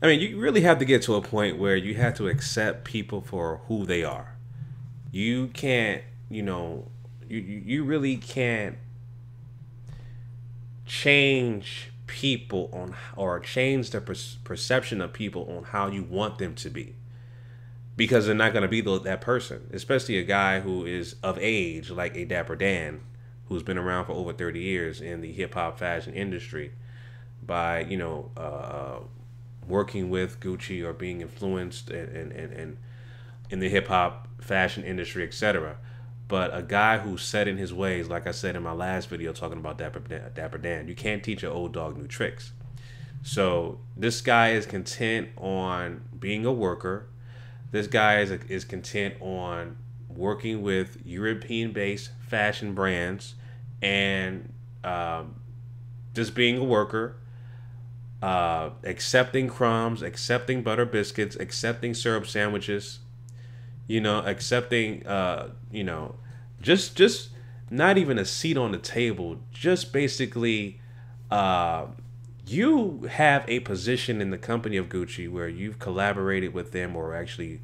I mean, you really have to get to a point where you have to accept people for who they are. You can't, you really can't change people on or change the perception of people on how you want them to be because they're not going to be that person, especially a guy who is of age like a Dapper Dan who's been around for over 30 years in the hip hop fashion industry by working with Gucci or being influenced and in the hip hop fashion industry, etc. But a guy who's set in his ways, like I said in my last video talking about Dapper Dan, you can't teach an old dog new tricks. So this guy is content on being a worker. This guy is content on working with European-based fashion brands and just being a worker, accepting crumbs, accepting butter biscuits, accepting syrup sandwiches, accepting, just not even a seat on the table, just basically, you have a position in the company of Gucci where you've collaborated with them or actually,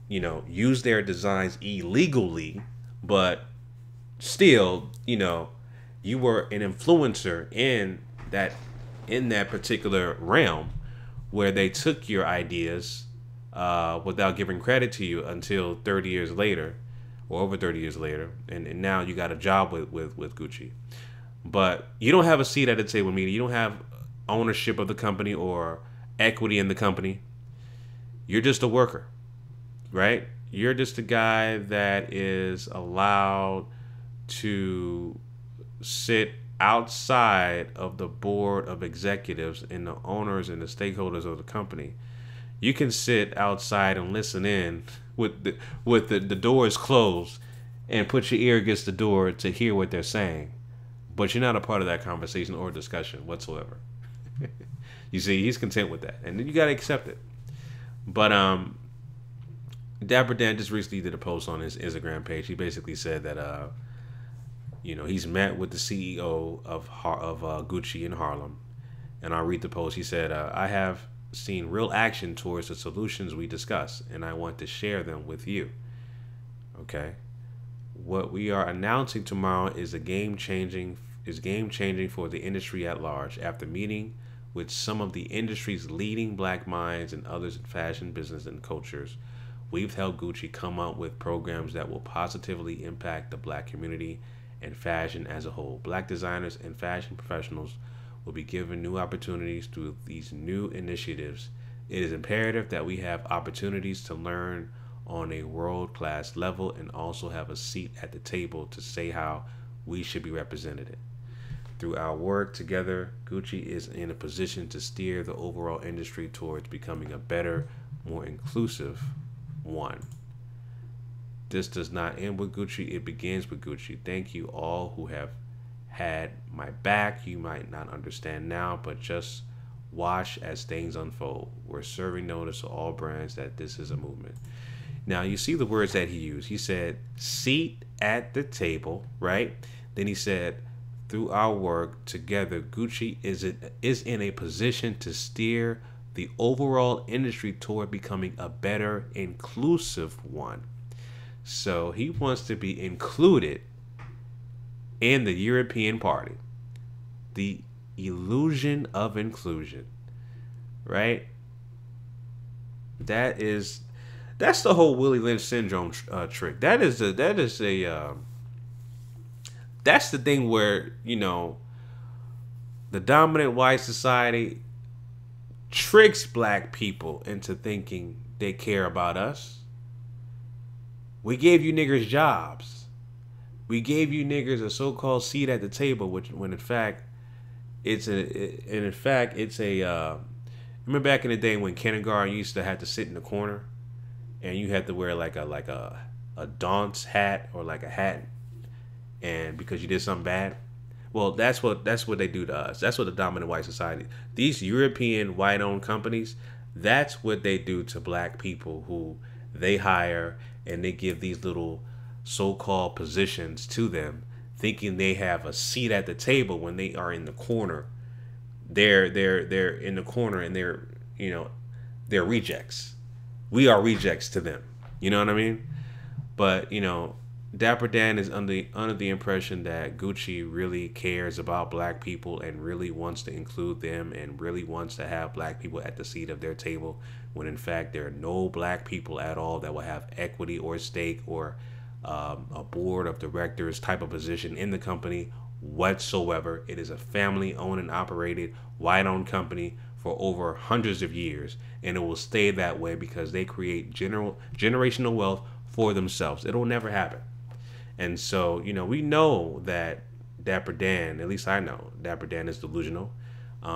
used their designs illegally, but still, you were an influencer in that particular realm where they took your ideas without giving credit to you until 30 years later or over 30 years later. And now you got a job with Gucci. But you don't have a seat at the table, meaning you don't have ownership of the company or equity in the company. You're just a worker, right? You're just a guy that is allowed to sit outside of the board of executives and the owners and the stakeholders of the company. You can sit outside and listen in with the doors closed and put your ear against the door to hear what they're saying, but you're not a part of that conversation or discussion whatsoever. You see, he's content with that, and then you gotta accept it. But Dapper Dan just recently did a post on his Instagram page. He basically said that he's met with the CEO of Gucci in Harlem, and I'll read the post. He said, "I have seen real action towards the solutions we discuss, and I want to share them with you." Okay, what we are announcing tomorrow is game changing for the industry at large. After meeting with some of the industry's leading black minds and others in fashion, business, and cultures, we've helped Gucci come up with programs that will positively impact the black community and fashion as a whole. Black designers and fashion professionals will be given new opportunities through these new initiatives. It is imperative that we have opportunities to learn on a world-class level and also have a seat at the table to say how we should be represented. Through our work together, Gucci is in a position to steer the overall industry towards becoming a better, more inclusive one. This does not end with Gucci, it begins with Gucci. Thank you all who have had my back. You might not understand now, but just watch as things unfold. We're serving notice to all brands that this is a movement. Now, you see the words that he used. He said, seat at the table, right? Then he said, through our work together, Gucci is in a position to steer the overall industry toward becoming a better, inclusive one. So he wants to be included in the European party. The illusion of inclusion, right? That's the whole Willie Lynch syndrome trick. That's the thing where, the dominant white society tricks black people into thinking they care about us. We gave you niggers jobs. We gave you niggers a so-called seat at the table, when in fact it's a. Remember back in the day when kindergarten used to have to sit in the corner, and you had to wear like a dunce hat or like a hat, and because you did something bad. Well, that's what they do to us. That's what the dominant white society, these European white-owned companies, that's what they do to black people who they hire, and they give these little so-called positions to them, thinking they have a seat at the table when they are in the corner. They're in the corner, and they're you know, they're rejects. We are rejects to them. You know what I mean? But, you know, Dapper Dan is under the impression that Gucci really cares about black people and really wants to include them and really wants to have black people at the seat of their table, when in fact there are no black people at all that will have equity or stake or a board of directors type of position in the company whatsoever. It is a family owned and operated, white owned company for over hundreds of years, and it will stay that way because they create generational wealth for themselves. It'll never happen. And so, you know, we know that Dapper Dan, at least I know, Dapper Dan is delusional.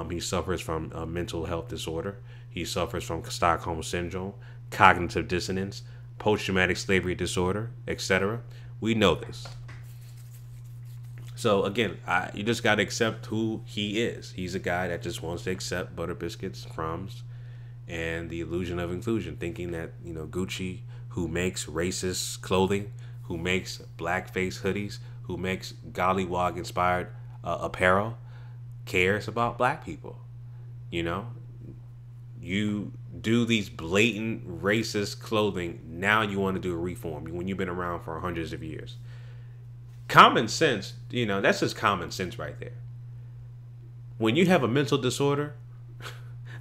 He suffers from a mental health disorder. He suffers from Stockholm syndrome, cognitive dissonance, post-traumatic slavery disorder, etc. We know this. So again, you just got to accept who he is. He's a guy that just wants to accept Butter Biscuits, crumbs, and the illusion of inclusion, thinking that, you know, Gucci, who makes racist clothing, who makes blackface hoodies, who makes gollywog inspired apparel, cares about black people. You know, you do these blatant racist clothing. Now you want to do a reform when you've been around for hundreds of years. Common sense, you know, that's just common sense right there. When you have a mental disorder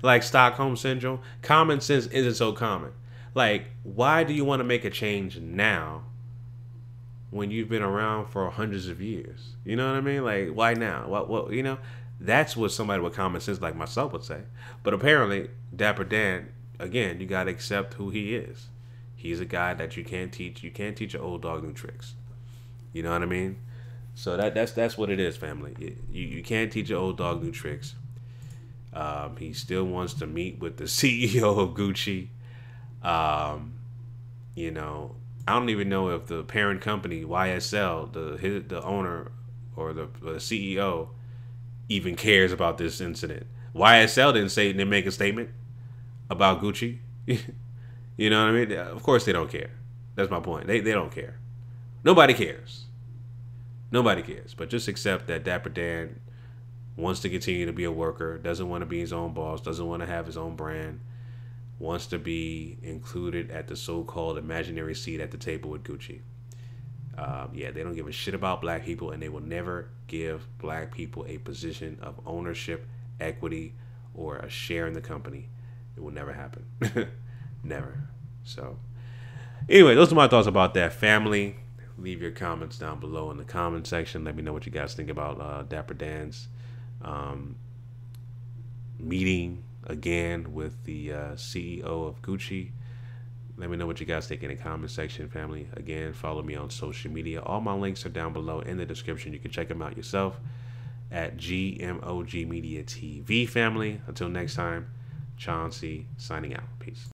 like Stockholm syndrome, common sense isn't so common. Like, why do you want to make a change now when you've been around for hundreds of years? You know what I mean? Like, why now? What, you know, that's what somebody with common sense like myself would say. But apparently, Dapper Dan, again, you got to accept who he is. He's a guy that you can't teach. You can't teach an old dog new tricks. You know what I mean? So that's what it is, family. You can't teach an old dog new tricks. He still wants to meet with the CEO of Gucci. You know, I don't even know if the parent company, YSL, the owner or the CEO, even cares about this incident. YSL didn't make a statement about Gucci. You know what I mean? Of course they don't care. That's my point. They don't care. Nobody cares. Nobody cares. But just accept that Dapper Dan wants to continue to be a worker, doesn't want to be his own boss, doesn't want to have his own brand, wants to be included at the so-called imaginary seat at the table with Gucci. Yeah, they don't give a shit about black people, and they will never give black people a position of ownership, equity, or a share in the company. It will never happen. Never. So, anyway, those are my thoughts about that, family. Leave your comments down below in the comment section. Let me know what you guys think about Dapper Dan's meeting again with the CEO of Gucci. Let me know what you guys think in the comment section, family. Again, follow me on social media. All my links are down below in the description. You can check them out yourself at GMOGMedia TV, family. Until next time, Chauncey signing out. Peace.